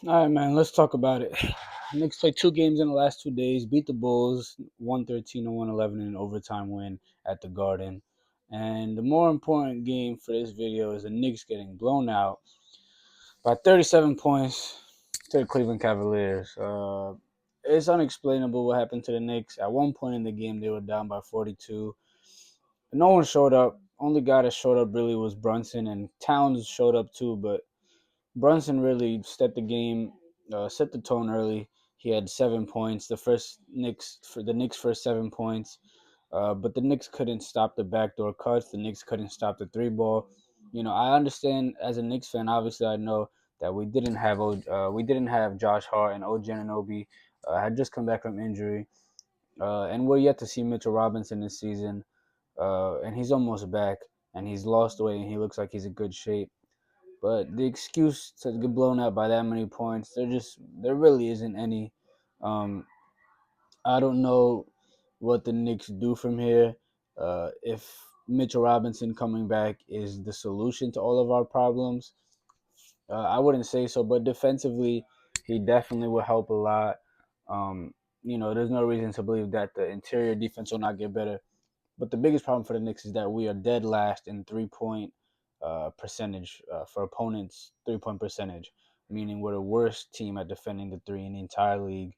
All right, man. Let's talk about it. Knicks played two games in the last 2 days. Beat the Bulls 113 and 111 in an overtime win at the Garden. And the more important game for this video is the Knicks getting blown out by 37 points to the Cleveland Cavaliers. It's unexplainable what happened to the Knicks. At one point in the game, they were down by 42. No one showed up. Only guy that showed up really was Brunson, and Towns showed up too, but Brunson really set the tone early. He had 7 points. The Knicks first 7 points, but the Knicks couldn't stop the backdoor cuts. The Knicks couldn't stop the three ball. I understand as a Knicks fan. Obviously, I know that we didn't have Josh Hart and OG Anunoby had just come back from injury, and we're yet to see Mitchell Robinson this season. And he's almost back, and he's lost weight, and he looks like he's in good shape. But the excuse to get blown out by that many points, there really isn't any. Um, I don't know what the Knicks do from here. If Mitchell Robinson coming back is the solution to all of our problems, I wouldn't say so. But defensively, he definitely will help a lot. Um, there's no reason to believe that the interior defense will not get better. But the biggest problem for the Knicks is that we are dead last in 3 point percentage for opponents' 3 point percentage, meaning we're the worst team at defending the three in the entire league.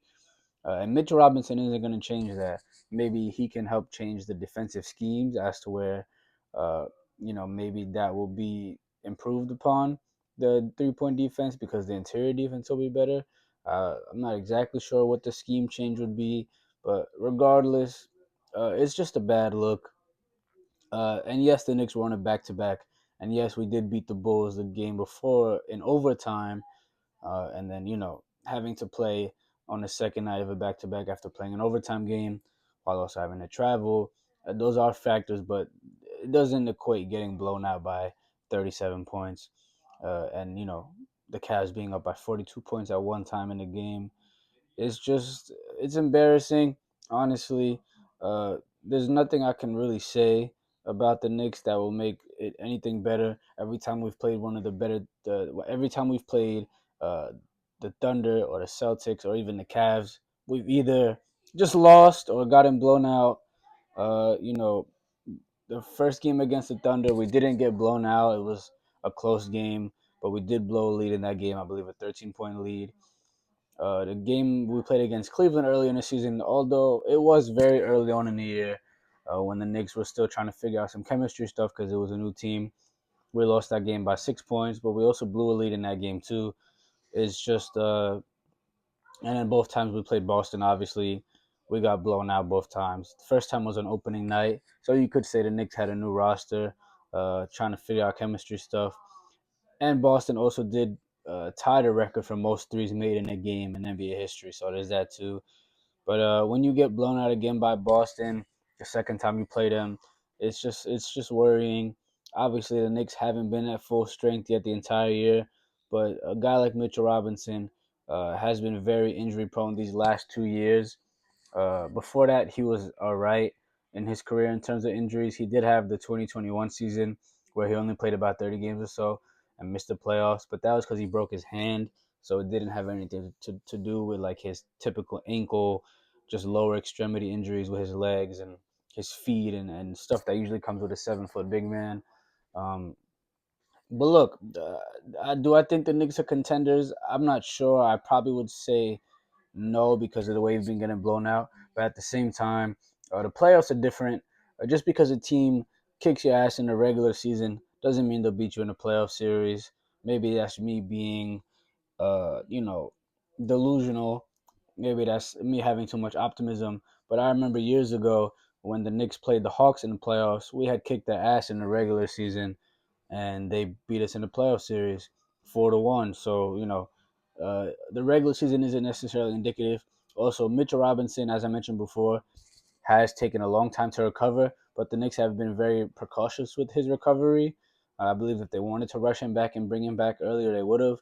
And Mitchell Robinson isn't going to change that. Maybe he can help change the defensive schemes as to where, uh, maybe that will be improved upon the 3 point defense because the interior defense will be better. I'm not exactly sure what the scheme change would be, but regardless, it's just a bad look. And yes, the Knicks were on a back to back. And yes, we did beat the Bulls the game before in overtime. And then, having to play on the second night of a back to back after playing an overtime game while also having to travel. Those are factors, but it doesn't equate getting blown out by 37 points. And, the Cavs being up by 42 points at one time in the game it's just it's embarrassing, honestly. There's nothing I can really say about the Knicks that will make it anything better. Every time we've played every time we've played uh, the Thunder or the Celtics or even the Cavs, we've either just lost or gotten blown out. Uh, you know, the first game against the Thunder, we didn't get blown out. It was a close game, but we did blow a lead in that game. I believe a 13-point lead. The game we played against Cleveland early in the season, although it was very early on in the year when the Knicks were still trying to figure out some chemistry stuff because it was a new team. We lost that game by 6 points, but we also blew a lead in that game too. It's just, and then both times we played Boston, obviously, we got blown out both times. The first time was on opening night, so you could say the Knicks had a new roster, trying to figure out chemistry stuff. And Boston also did tie the record for most threes made in a game in NBA history. So there's that too. But when you get blown out again by Boston, the second time you play them, it's just worrying. Obviously, the Knicks haven't been at full strength yet the entire year, but a guy like Mitchell Robinson has been very injury prone these last 2 years. Before that, he was all right in his career in terms of injuries. He did have the 2021 season where he only played about 30 games or so and missed the playoffs, but that was because he broke his hand. So it didn't have anything to do with like his typical ankle, just lower extremity injuries with his legs and his feet and stuff that usually comes with a 7 foot big man. Um, but look, do I think the Knicks are contenders? I'm not sure. I probably would say no, because of the way he's been getting blown out. But at the same time, the playoffs are different. Just because a team kicks your ass in the regular season doesn't mean they'll beat you in a playoff series. Maybe that's me being, uh, you know, delusional. Maybe that's me having too much optimism. But I remember years ago when the Knicks played the Hawks in the playoffs, we had kicked their ass in the regular season, and they beat us in the playoff series 4-1. So the regular season isn't necessarily indicative. Also, Mitchell Robinson, as I mentioned before, has taken a long time to recover, but the Knicks have been very precautious with his recovery. I believe if they wanted to rush him back and bring him back earlier, they would have,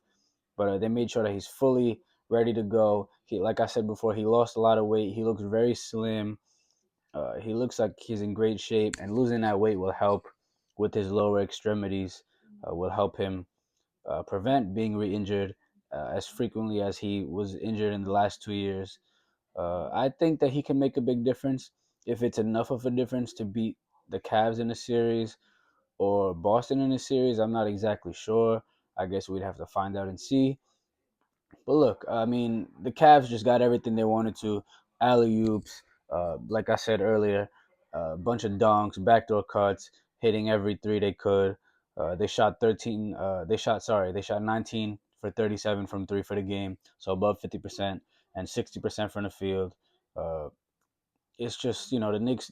but they made sure that he's fully ready to go. Like I said before, he lost a lot of weight. He looks very slim. He looks like he's in great shape, and losing that weight will help with his lower extremities. Will help him prevent being re-injured, as frequently as he was injured in the last 2 years. I think that he can make a big difference. If it's enough of a difference to beat the Cavs in a series or Boston in a series, I'm not exactly sure. I guess we'd have to find out and see. But look, I mean, the Cavs just got everything they wanted to. Alley oops, like I said earlier, a bunch of dunks, backdoor cuts, hitting every three they could. They shot 13. They shot 19 for 37 from three for the game, so above 50% and 60% from the field. Uh, it's just the Knicks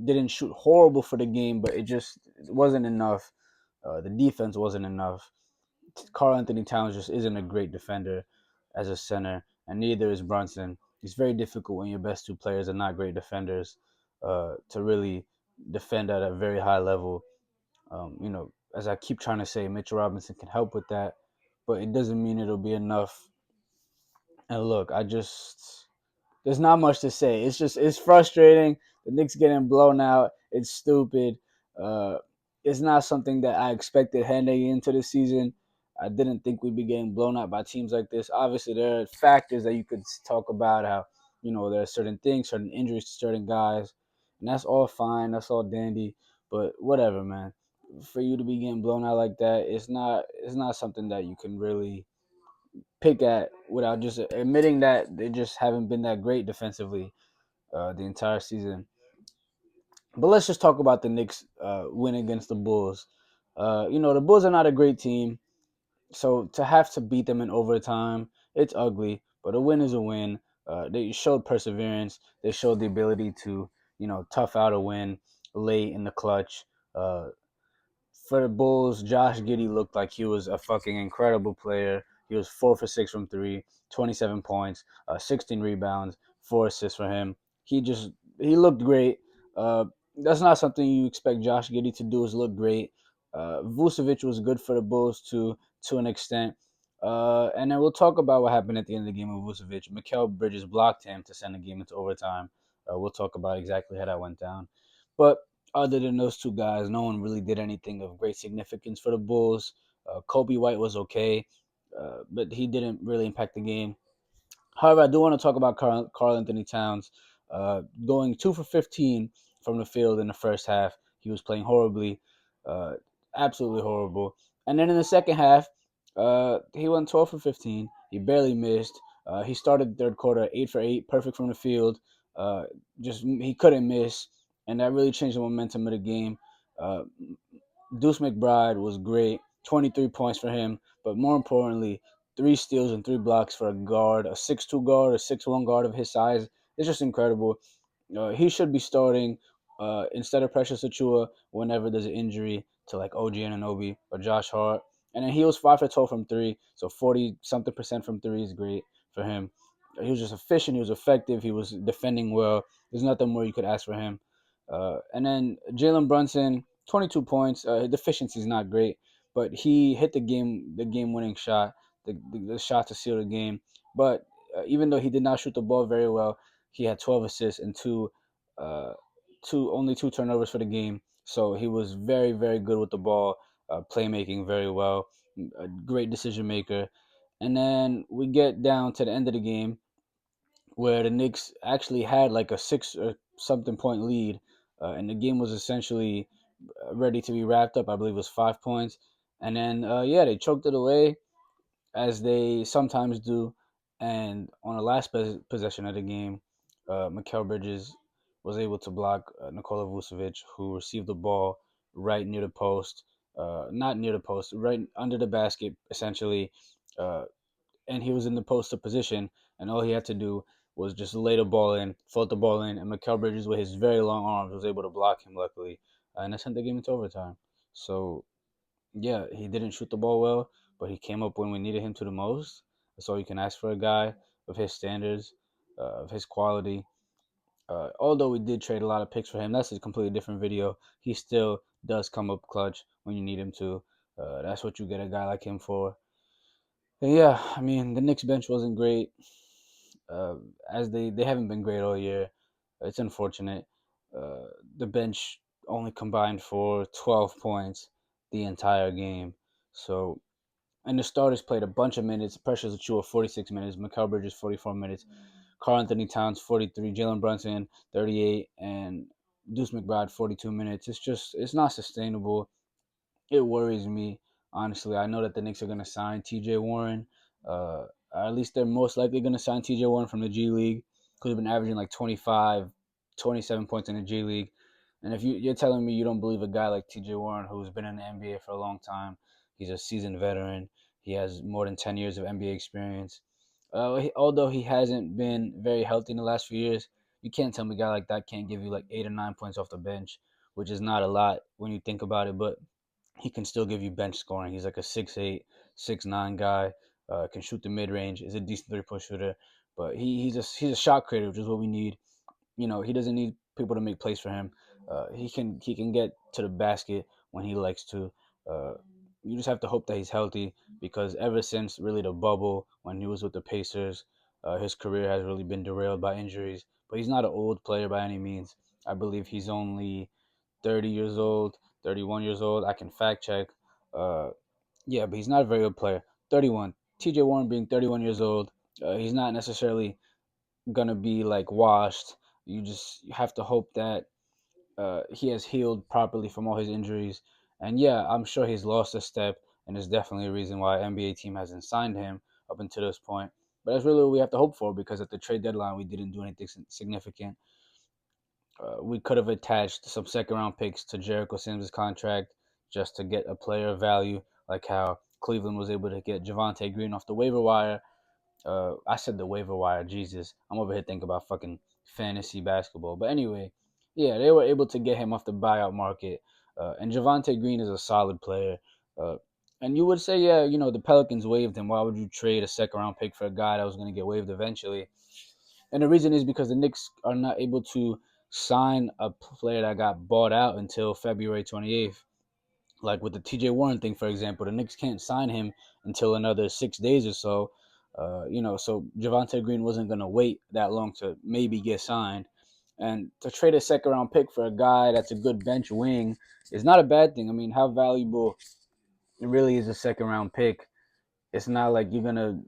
didn't shoot horrible for the game, but it wasn't enough. The defense wasn't enough. Carl Anthony Towns just isn't a great defender as a center, and neither is Brunson. It's very difficult when your best two players are not great defenders to really defend at a very high level. As I keep trying to say, Mitchell Robinson can help with that, but it doesn't mean it'll be enough. And look, there's not much to say. It's frustrating. The Knicks getting blown out. It's stupid. Uh, it's not something that I expected heading into the season. I didn't think we'd be getting blown out by teams like this. Obviously, there are factors that you could talk about how there are certain things, certain injuries to certain guys, and that's all fine. That's all dandy. But whatever, man. For you to be getting blown out like that, it's not something that you can really pick at without just admitting that they just haven't been that great defensively the entire season. But let's just talk about the Knicks win against the Bulls. The Bulls are not a great team, so to have to beat them in overtime, it's ugly. But a win is a win. They showed perseverance. They showed the ability to, tough out a win late in the clutch. Uh, for the Bulls, Josh Giddey looked like he was a fucking incredible player. He was 4 for 6 from three, 27 points, 16 rebounds, 4 assists for him. He looked great. Uh, that's not something you expect Josh Giddey to do. Is look great. Vucevic was good for the Bulls to an extent. And then we'll talk about what happened at the end of the game with Vucevic. Mikal Bridges blocked him to send the game into overtime. We'll talk about exactly how that went down. But other than those two guys, no one really did anything of great significance for the Bulls. Kobe White was okay, but he didn't really impact the game. However, I do want to talk about Carl Anthony Towns going 2 for 15 from the field in the first half. He was playing horribly, uh, absolutely horrible. And then in the second half, he went 12 for 15. He barely missed. He started the third quarter 8 for 8, perfect from the field. Uh, just he couldn't miss, and that really changed the momentum of the game. Uh, Deuce McBride was great, 23 points for him, but more importantly, 3 steals and 3 blocks for a guard, a 6'2" guard, a 6'1" guard of his size. It's just incredible. He should be starting instead of Precious Achua whenever there's an injury to like OG Anunoby or Josh Hart. And then he was 5 for 12 from three, so 40-something% from three is great for him. He was just efficient. He was effective. He was defending well. There's nothing more you could ask for him. And then Jalen Brunson, 22 points. His efficiency is not great, but he hit the game winning shot, the shot to seal the game. But even though he did not shoot the ball very well, he had 12 assists and uh, only two turnovers for the game. So he was very, very good with the ball, playmaking very well, a great decision maker. And then we get down to the end of the game where the Knicks actually had like a 6 or something point lead, and the game was essentially ready to be wrapped up. I believe it was 5 points, and then yeah, they choked it away as they sometimes do. And on the last possession of the game, Mikal Bridges was able to block Nikola Vucevic, who received the ball right near the post, not near the post, right under the basket, essentially. Uh, and he was in the poster position, and all he had to do was just lay the ball in, float the ball in, and Mikal Bridges, with his very long arms, was able to block him, luckily, and that sent the game into overtime. So, yeah, he didn't shoot the ball well, but he came up when we needed him to the most. That's all you can ask for a guy of his standards, of his quality. Although we did trade a lot of picks for him, that's a completely different video. He still does come up clutch when you need him to. That's what you get a guy like him for. And yeah, I mean, the Knicks bench wasn't great, uh, as they haven't been great all year. It's unfortunate. Uh, the bench only combined for 12 points the entire game. So And the starters played a bunch of minutes. Precious Achiuwa 46 minutes, Mikal Bridges 44 minutes, Karl Anthony Towns 43, Jalen Brunson 38, and Deuce McBride 42 minutes. It's not sustainable. It worries me, honestly. I know that the Knicks are going to sign TJ Warren. Uh, or at least they're most likely going to sign TJ Warren from the G League, who's been averaging like 25, 27 points in the G League. And if you're telling me you don't believe a guy like TJ Warren, who's been in the NBA for a long time, he's a seasoned veteran, he has more than 10 years of NBA experience. Although he hasn't been very healthy in the last few years, you can't tell me a guy like that can't give you like 8 or 9 points off the bench, which is not a lot when you think about it. But he can still give you bench scoring. He's like a 6'8", 6'9" guy. Can shoot the mid range. Is a decent 3-point shooter. But he's a shot creator, which is what we need. He doesn't need people to make plays for him. He can get to the basket when he likes to. Uh, you just have to hope that he's healthy, because ever since really the bubble when he was with the Pacers, his career has really been derailed by injuries. But he's not an old player by any means. I believe he's only 30 years old, 31 years old. I can fact check. Uh, yeah, but he's not a very old player. 31. TJ Warren being 31 years old, he's not necessarily gonna be like washed. You have to hope that he has healed properly from all his injuries. And yeah, I'm sure he's lost a step, and there's definitely a reason why NBA team hasn't signed him up until this point. But that's really what we have to hope for, because at the trade deadline we didn't do anything significant. We could have attached some second round picks to Jericho Sims' contract just to get a player of value, like how Cleveland was able to get Javante Green off the waiver wire. I said the waiver wire. Jesus, I'm over here thinking about fucking fantasy basketball. But anyway, yeah, they were able to get him off the buyout market. And Javante Green is a solid player. Uh, and you would say, yeah, the Pelicans waived him. Why would you trade a second round pick for a guy that was going to get waived eventually? And the reason is because the Knicks are not able to sign a player that got bought out until February 28th. Like with the TJ Warren thing, for example, the Knicks can't sign him until another 6 days or so. So Javante Green wasn't going to wait that long to maybe get signed. And to trade a second round pick for a guy that's a good bench wing is not a bad thing. I mean, how valuable it really is a second round pick. It's not like you're gonna,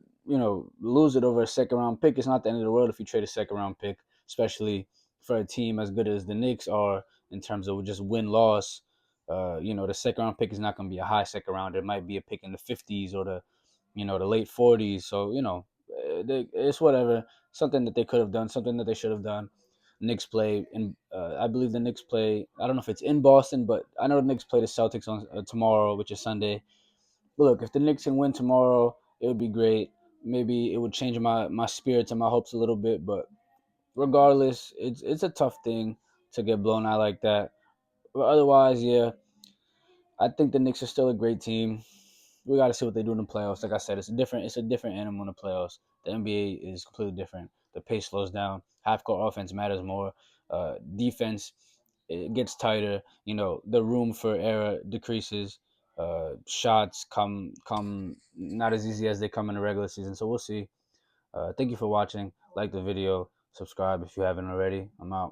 lose it over a second round pick. It's not the end of the world if you trade a second round pick, especially for a team as good as the Knicks are in terms of just win loss. The second round pick is not gonna be a high second round. It might be a pick in the 50s or the late 40s. So it's whatever. Something that they could have done. Something that they should have done. Knicks play in. I believe the Knicks play. I don't know if it's in Boston, but I know the Knicks play the Celtics on tomorrow, which is Sunday. But look, if the Knicks can win tomorrow, it would be great. Maybe it would change my spirits and my hopes a little bit. But regardless, it's a tough thing to get blown out like that. But otherwise, yeah, I think the Knicks are still a great team. We got to see what they do in the playoffs. Like I said, it's a different animal in the playoffs. The NBA is completely different. The pace slows down. Half court offense matters more. Defense, it gets tighter. The room for error decreases. Shots come not as easy as they come in the regular season. So we'll see. Thank you for watching. Like the video. Subscribe if you haven't already. I'm out.